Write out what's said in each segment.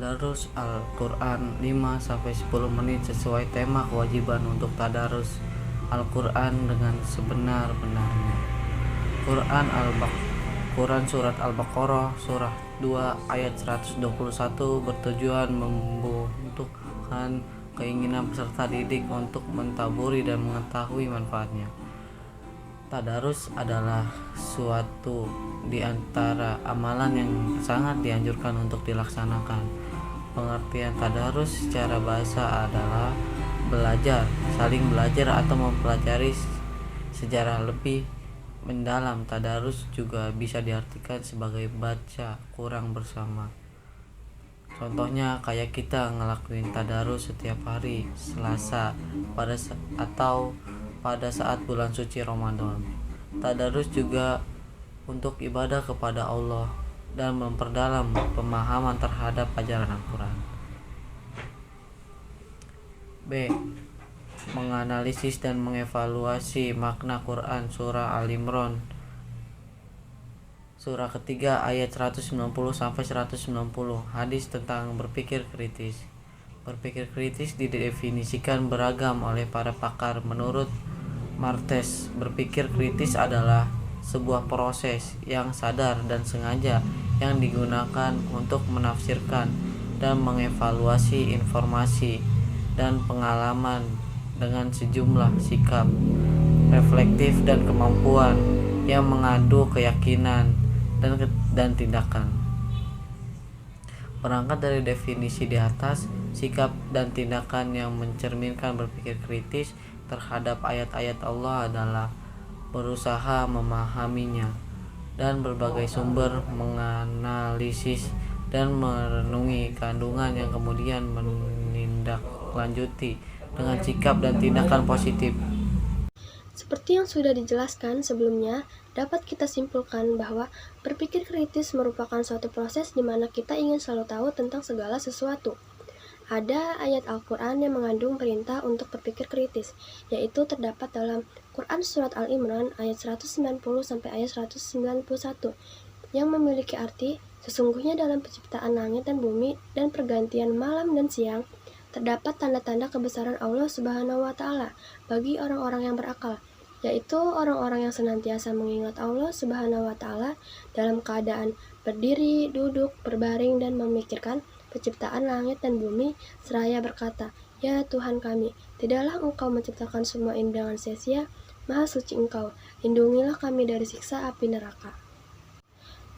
Tadarus Al-Quran 5-10 menit sesuai tema kewajiban untuk tadarus Al-Quran dengan sebenar-benarnya. Quran Surat Al-Baqarah Surah 2 ayat 121 bertujuan membutuhkan keinginan peserta didik untuk mentaburi dan mengetahui manfaatnya. Tadarus adalah suatu di antara amalan yang sangat dianjurkan untuk dilaksanakan. Pengertian tadarus secara bahasa adalah belajar, saling belajar atau mempelajari sejarah lebih mendalam. Tadarus juga bisa diartikan sebagai baca Quran bersama. Contohnya kayak kita ngelakuin tadarus setiap hari Selasa atau pada saat bulan suci Ramadan. Tadarus juga untuk ibadah kepada Allah dan memperdalam pemahaman terhadap ajaran Al-Quran. B. Menganalisis dan mengevaluasi makna Quran Surah Al-Imran Surah ketiga ayat 190-190. Hadis tentang berpikir kritis. Berpikir kritis didefinisikan beragam oleh para pakar. Menurut Martes, berpikir kritis adalah sebuah proses yang sadar dan sengaja yang digunakan untuk menafsirkan dan mengevaluasi informasi dan pengalaman dengan sejumlah sikap reflektif dan kemampuan yang mengadu keyakinan dan tindakan. Berangkat dari definisi di atas, sikap dan tindakan yang mencerminkan berpikir kritis terhadap ayat-ayat Allah adalah berusaha memahaminya dan berbagai sumber, menganalisis dan merenungi kandungan yang kemudian menindaklanjuti dengan sikap dan tindakan positif. Seperti yang sudah dijelaskan sebelumnya, dapat kita simpulkan bahwa berpikir kritis merupakan suatu proses di mana kita ingin selalu tahu tentang segala sesuatu. Ada ayat Al-Quran yang mengandung perintah untuk berpikir kritis, yaitu terdapat dalam Quran Surat Al-Imran ayat 190 sampai ayat 191, yang memiliki arti, sesungguhnya dalam penciptaan langit dan bumi dan pergantian malam dan siang, terdapat tanda-tanda kebesaran Allah Subhanahu wa Ta'ala bagi orang-orang yang berakal, yaitu orang-orang yang senantiasa mengingat Allah Subhanahu wa Ta'ala dalam keadaan berdiri, duduk, berbaring, dan memikirkan penciptaan langit dan bumi, seraya berkata, "Ya Tuhan kami, tidaklah Engkau menciptakan semua ini dengan sia-sia, Maha suci Engkau, lindungilah kami dari siksa api neraka."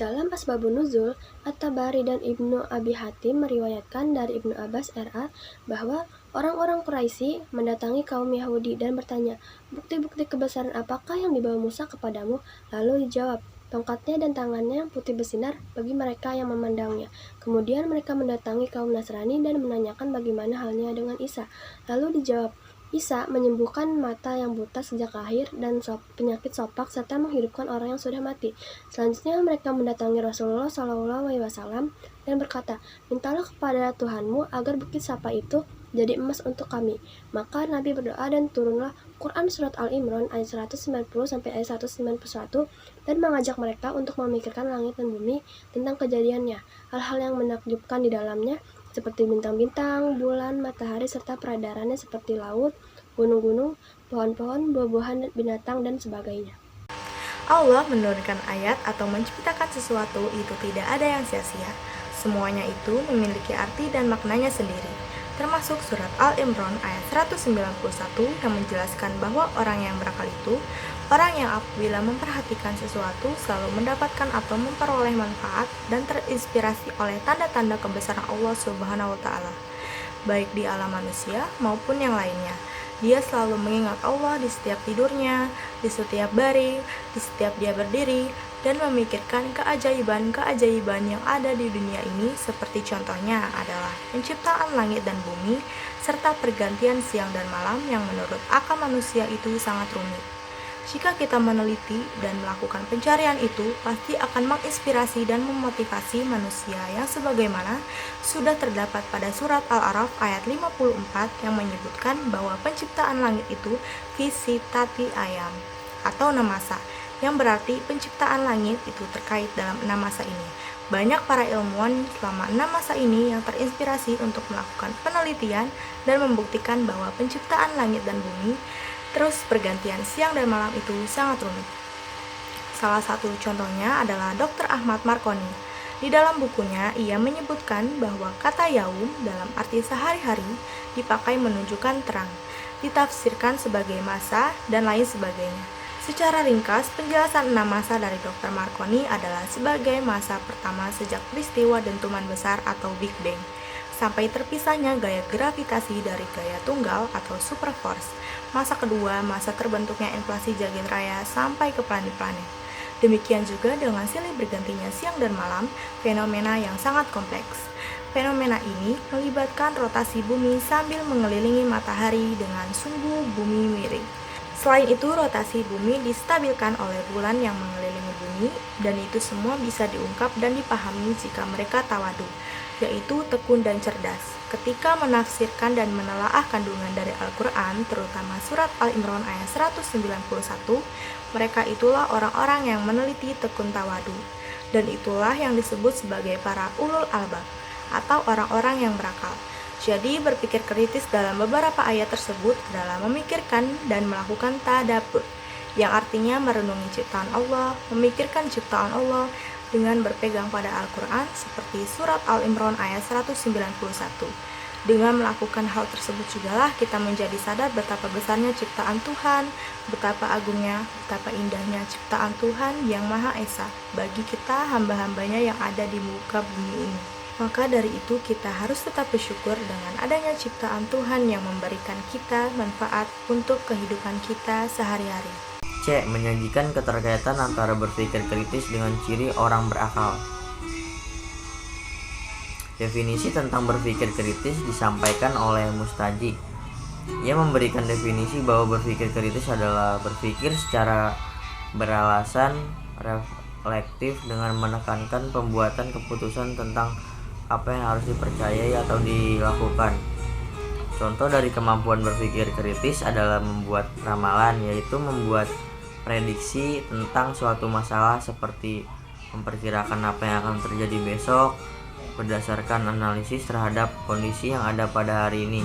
Dalam Asbabun Nuzul, At-Tabari dan Ibnu Abi Hatim meriwayatkan dari Ibnu Abbas R.A. bahwa orang-orang Quraisy mendatangi kaum Yahudi dan bertanya, "Bukti-bukti kebesaran apakah yang dibawa Musa kepadamu?" Lalu dijawab, "Tongkatnya dan tangannya yang putih bersinar bagi mereka yang memandangnya." Kemudian mereka mendatangi kaum Nasrani dan menanyakan bagaimana halnya dengan Isa. Lalu dijawab, "Isa menyembuhkan mata yang buta sejak lahir dan penyakit sopak serta menghidupkan orang yang sudah mati." Selanjutnya mereka mendatangi Rasulullah SAW dan berkata, "Mintalah kepada Tuhanmu agar bukit Safa itu jadi emas untuk kami." Maka Nabi berdoa dan turunlah Quran Surat Al-Imran ayat 190 sampai ayat 191 dan mengajak mereka untuk memikirkan langit dan bumi tentang kejadiannya, hal-hal yang menakjubkan di dalamnya seperti bintang-bintang, bulan, matahari, serta peredarannya seperti laut, gunung-gunung, pohon-pohon, buah-buahan, binatang, dan sebagainya. Allah menurunkan ayat atau menciptakan sesuatu itu tidak ada yang sia-sia. Semuanya itu memiliki arti dan maknanya sendiri. Termasuk surat Al-Imran ayat 191 yang menjelaskan bahwa orang yang berakal itu orang yang apabila memperhatikan sesuatu selalu mendapatkan atau memperoleh manfaat dan terinspirasi oleh tanda-tanda kebesaran Allah Subhanahu wa Ta'ala, baik di alam manusia maupun yang lainnya. Dia selalu mengingat Allah di setiap tidurnya, di setiap baring, di setiap dia berdiri, dan memikirkan keajaiban-keajaiban yang ada di dunia ini, seperti contohnya adalah penciptaan langit dan bumi, serta pergantian siang dan malam yang menurut akal manusia itu sangat rumit. Jika kita meneliti dan melakukan pencarian itu, pasti akan menginspirasi dan memotivasi manusia yang sebagaimana sudah terdapat pada surat Al-A'raf ayat 54 yang menyebutkan bahwa penciptaan langit itu fi sittati ayam atau 6 masa, yang berarti penciptaan langit itu terkait dalam 6 masa ini. Banyak para ilmuwan selama 6 masa ini yang terinspirasi untuk melakukan penelitian dan membuktikan bahwa penciptaan langit dan bumi terus bergantian siang dan malam itu sangat rumit. Salah satu contohnya adalah Dr. Ahmad Marconi. Di dalam bukunya, ia menyebutkan bahwa kata yaum dalam arti sehari-hari dipakai menunjukkan terang, ditafsirkan sebagai masa, dan lain sebagainya. Secara ringkas, penjelasan 6 masa dari Dr. Marconi adalah sebagai masa pertama sejak peristiwa dentuman besar atau Big Bang, sampai terpisahnya gaya gravitasi dari gaya tunggal atau superforce. Masa kedua, masa terbentuknya inflasi jagat raya sampai ke planet-planet. Demikian juga dengan silih bergantinya siang dan malam, fenomena yang sangat kompleks. Fenomena ini melibatkan rotasi bumi sambil mengelilingi matahari dengan sumbu bumi miring. Selain itu, rotasi bumi distabilkan oleh bulan yang mengelilingi bumi, dan itu semua bisa diungkap dan dipahami jika mereka tawadu, yaitu tekun dan cerdas. Ketika menafsirkan dan menelaah kandungan dari Al-Quran, terutama surat Al-Imran ayat 191, mereka itulah orang-orang yang meneliti tekun tawadu, dan itulah yang disebut sebagai para ulul albab, atau orang-orang yang berakal. Jadi, berpikir kritis dalam beberapa ayat tersebut adalah memikirkan dan melakukan tadabbur, yang artinya merenungi ciptaan Allah, memikirkan ciptaan Allah dengan berpegang pada Al-Quran seperti surat Al-Imran ayat 191. Dengan melakukan hal tersebut jugalah kita menjadi sadar betapa besarnya ciptaan Tuhan, betapa agungnya, betapa indahnya ciptaan Tuhan yang Maha Esa bagi kita hamba-hambanya yang ada di muka bumi ini. Maka dari itu kita harus tetap bersyukur dengan adanya ciptaan Tuhan yang memberikan kita manfaat untuk kehidupan kita sehari-hari. C. Menyajikan keterkaitan antara berpikir kritis dengan ciri orang berakal. Definisi tentang berpikir kritis disampaikan oleh Mustaji. Ia memberikan definisi bahwa berpikir kritis adalah berpikir secara beralasan reflektif dengan menekankan pembuatan keputusan tentang apa yang harus dipercayai atau dilakukan. Contoh dari kemampuan berpikir kritis adalah membuat ramalan, yaitu membuat prediksi tentang suatu masalah seperti memperkirakan apa yang akan terjadi besok berdasarkan analisis terhadap kondisi yang ada pada hari ini.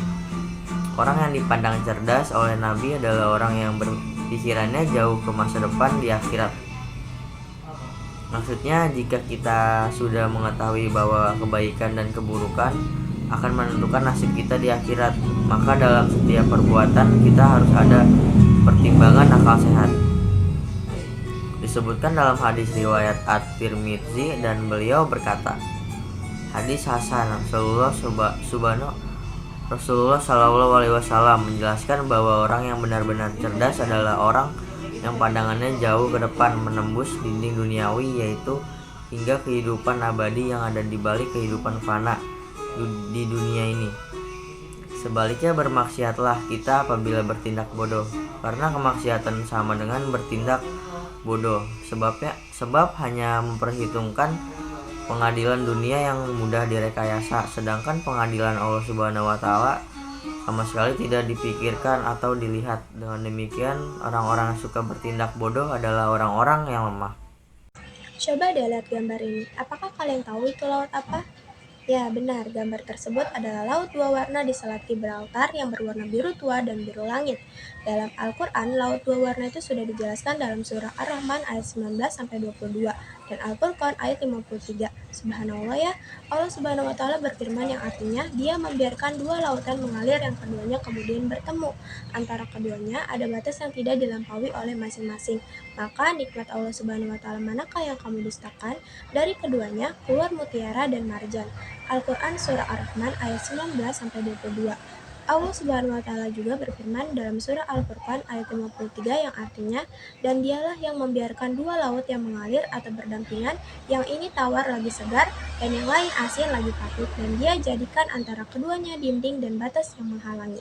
Orang yang dipandang cerdas oleh Nabi adalah orang yang berpikirannya jauh ke masa depan di akhirat. Maksudnya, jika kita sudah mengetahui bahwa kebaikan dan keburukan akan menentukan nasib kita di akhirat, maka dalam setiap perbuatan kita harus ada pertimbangan akal sehat. Disebutkan dalam hadis riwayat At-Tirmidzi dan beliau berkata, hadis Hasan, Rasulullah Shallallahu Alaihi Wasallam menjelaskan bahwa orang yang benar-benar cerdas adalah orang yang pandangannya jauh ke depan, menembus dinding duniawi, yaitu hingga kehidupan abadi yang ada di balik kehidupan fana di dunia ini. Sebaliknya, bermaksiatlah kita apabila bertindak bodoh, karena kemaksiatan sama dengan bertindak bodoh. Sebab hanya memperhitungkan pengadilan dunia yang mudah direkayasa, sedangkan pengadilan Allah Subhanahu wa taala sama sekali tidak dipikirkan atau dilihat. Dengan demikian, orang-orang yang suka bertindak bodoh adalah orang-orang yang lemah. Coba deh lihat gambar ini. Apakah kalian tahu itu laut apa? Ya, benar. Gambar tersebut adalah laut dua warna di Selat Gibraltar yang berwarna biru tua dan biru langit. Dalam Al-Quran, laut dua warna itu sudah dijelaskan dalam surah Ar-Rahman ayat 19-22 dan Al-Furqan ayat 53. Subhanallah ya, Allah Subhanahu wa taala berfirman yang artinya Dia membiarkan dua lautan mengalir yang keduanya kemudian bertemu. Antara keduanya ada batas yang tidak dilampaui oleh masing-masing. Maka nikmat Allah Subhanahu wa taala manakah yang kamu dustakan? Dari keduanya keluar mutiara dan marjan. Al-Quran Surah Ar-Rahman ayat 19-22. Allah Subhanahu wa taala juga berfirman dalam surah Al-Furqan ayat 53 yang artinya, dan dialah yang membiarkan dua laut yang mengalir atau berdampingan, yang ini tawar lagi segar dan yang lain asin lagi pahit, dan Dia jadikan antara keduanya dinding dan batas yang menghalangi.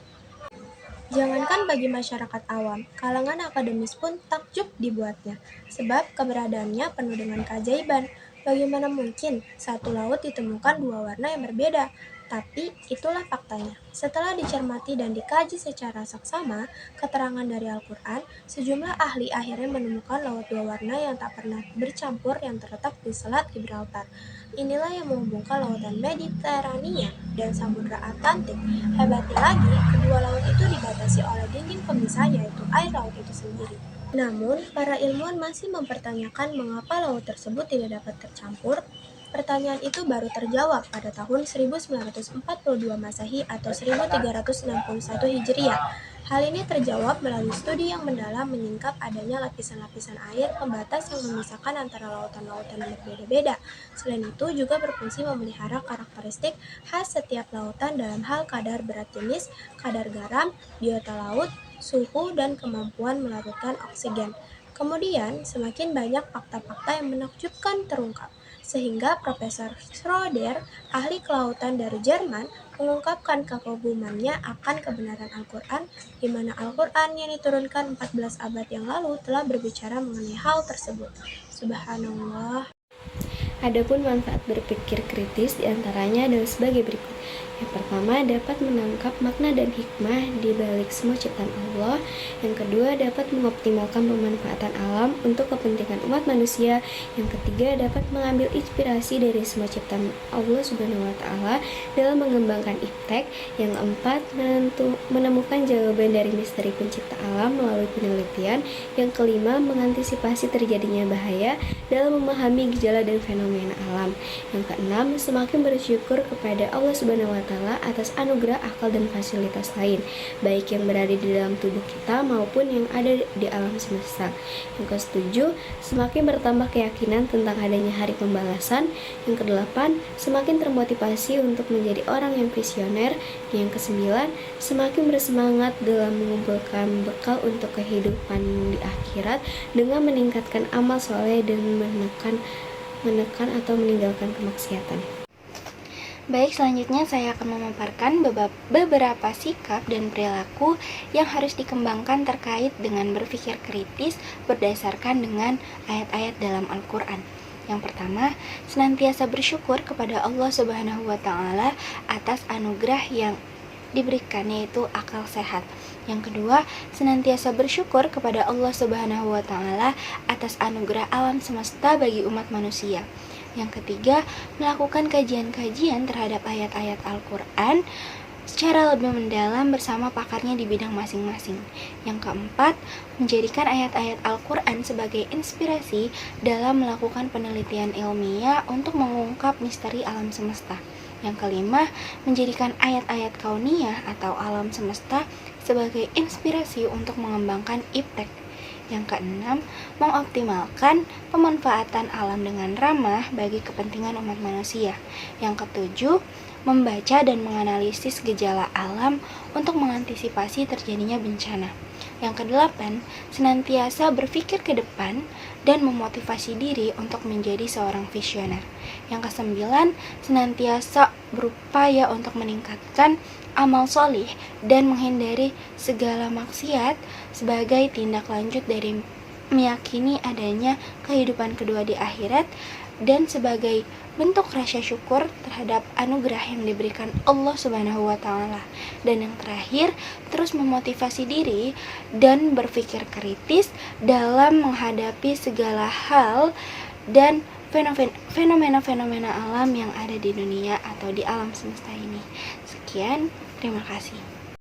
Jangankan bagi masyarakat awam, kalangan akademis pun takjub dibuatnya, sebab keberadaannya penuh dengan keajaiban. Bagaimana mungkin satu laut ditemukan dua warna yang berbeda? Tapi itulah faktanya. Setelah dicermati dan dikaji secara saksama keterangan dari Al-Quran, sejumlah ahli akhirnya menemukan laut dua warna yang tak pernah bercampur yang terletak di Selat Gibraltar. Inilah yang menghubungkan lautan Mediterania dan Samudra Atlantik. Hebatnya lagi, kedua laut itu dibatasi oleh dinding pemisah, yaitu air laut itu sendiri. Namun, para ilmuwan masih mempertanyakan mengapa laut tersebut tidak dapat tercampur. Pertanyaan itu baru terjawab pada tahun 1942 Masehi atau 1361 Hijriah. Hal ini terjawab melalui studi yang mendalam menyingkap adanya lapisan-lapisan air pembatas yang memisahkan antara lautan-lautan yang berbeda-beda. Selain itu juga berfungsi memelihara karakteristik khas setiap lautan dalam hal kadar berat jenis, kadar garam, biota laut, suhu, dan kemampuan melarutkan oksigen. Kemudian, semakin banyak fakta-fakta yang menakjubkan terungkap, sehingga Profesor Schroeder, ahli kelautan dari Jerman, mengungkapkan kekagumannya akan kebenaran Al-Quran, di mana Al-Quran yang diturunkan 14 abad yang lalu telah berbicara mengenai hal tersebut. Subhanallah. Adapun manfaat berpikir kritis diantaranya adalah sebagai berikut. Yang pertama, dapat menangkap makna dan hikmah di balik semua ciptaan Allah. Yang kedua, dapat mengoptimalkan pemanfaatan alam untuk kepentingan umat manusia. Yang ketiga, dapat mengambil inspirasi dari semua ciptaan Allah Subhanahu wa Ta'ala dalam mengembangkan iptek. Yang keempat, menemukan jawaban dari misteri pencipta alam melalui penelitian. Yang kelima, mengantisipasi terjadinya bahaya dalam memahami gejala dan fenomena alam. Yang keenam, semakin bersyukur kepada Allah Subhanahu wa Ta'ala atas anugerah akal dan fasilitas lain, baik yang berada di dalam tubuh kita maupun yang ada di alam semesta. Yang ketujuh, semakin bertambah keyakinan tentang adanya hari pembalasan. Yang kedelapan, semakin termotivasi untuk menjadi orang yang visioner. Yang kesembilan, semakin bersemangat dalam mengumpulkan bekal untuk kehidupan di akhirat dengan meningkatkan amal soleh dan menekan atau meninggalkan kemaksiatan. Baik, selanjutnya saya akan memaparkan beberapa sikap dan perilaku yang harus dikembangkan terkait dengan berpikir kritis berdasarkan dengan ayat-ayat dalam Al-Quran. Yang pertama, senantiasa bersyukur kepada Allah Subhanahu wa Ta'ala atas anugerah yang diberikan, yaitu akal sehat. Yang kedua, senantiasa bersyukur kepada Allah Subhanahu wa Ta'ala atas anugerah alam semesta bagi umat manusia. Yang ketiga, melakukan kajian-kajian terhadap ayat-ayat Al-Quran secara lebih mendalam bersama pakarnya di bidang masing-masing. Yang keempat, menjadikan ayat-ayat Al-Quran sebagai inspirasi dalam melakukan penelitian ilmiah untuk mengungkap misteri alam semesta. Yang kelima, menjadikan ayat-ayat kauniyah atau alam semesta sebagai inspirasi untuk mengembangkan iptek. Yang keenam, mengoptimalkan pemanfaatan alam dengan ramah bagi kepentingan umat manusia. Yang ketujuh, membaca dan menganalisis gejala alam untuk mengantisipasi terjadinya bencana. Yang kedelapan, senantiasa berpikir ke depan dan memotivasi diri untuk menjadi seorang visioner. Yang kesembilan, senantiasa berupaya untuk meningkatkan amal solih dan menghindari segala maksiat sebagai tindak lanjut dari meyakini adanya kehidupan kedua di akhirat dan sebagai bentuk rasa syukur terhadap anugerah yang diberikan Allah Subhanahu wa Ta'ala. Dan yang terakhir, terus memotivasi diri dan berpikir kritis dalam menghadapi segala hal dan fenomena-fenomena alam yang ada di dunia atau di alam semesta ini. Sekian, terima kasih.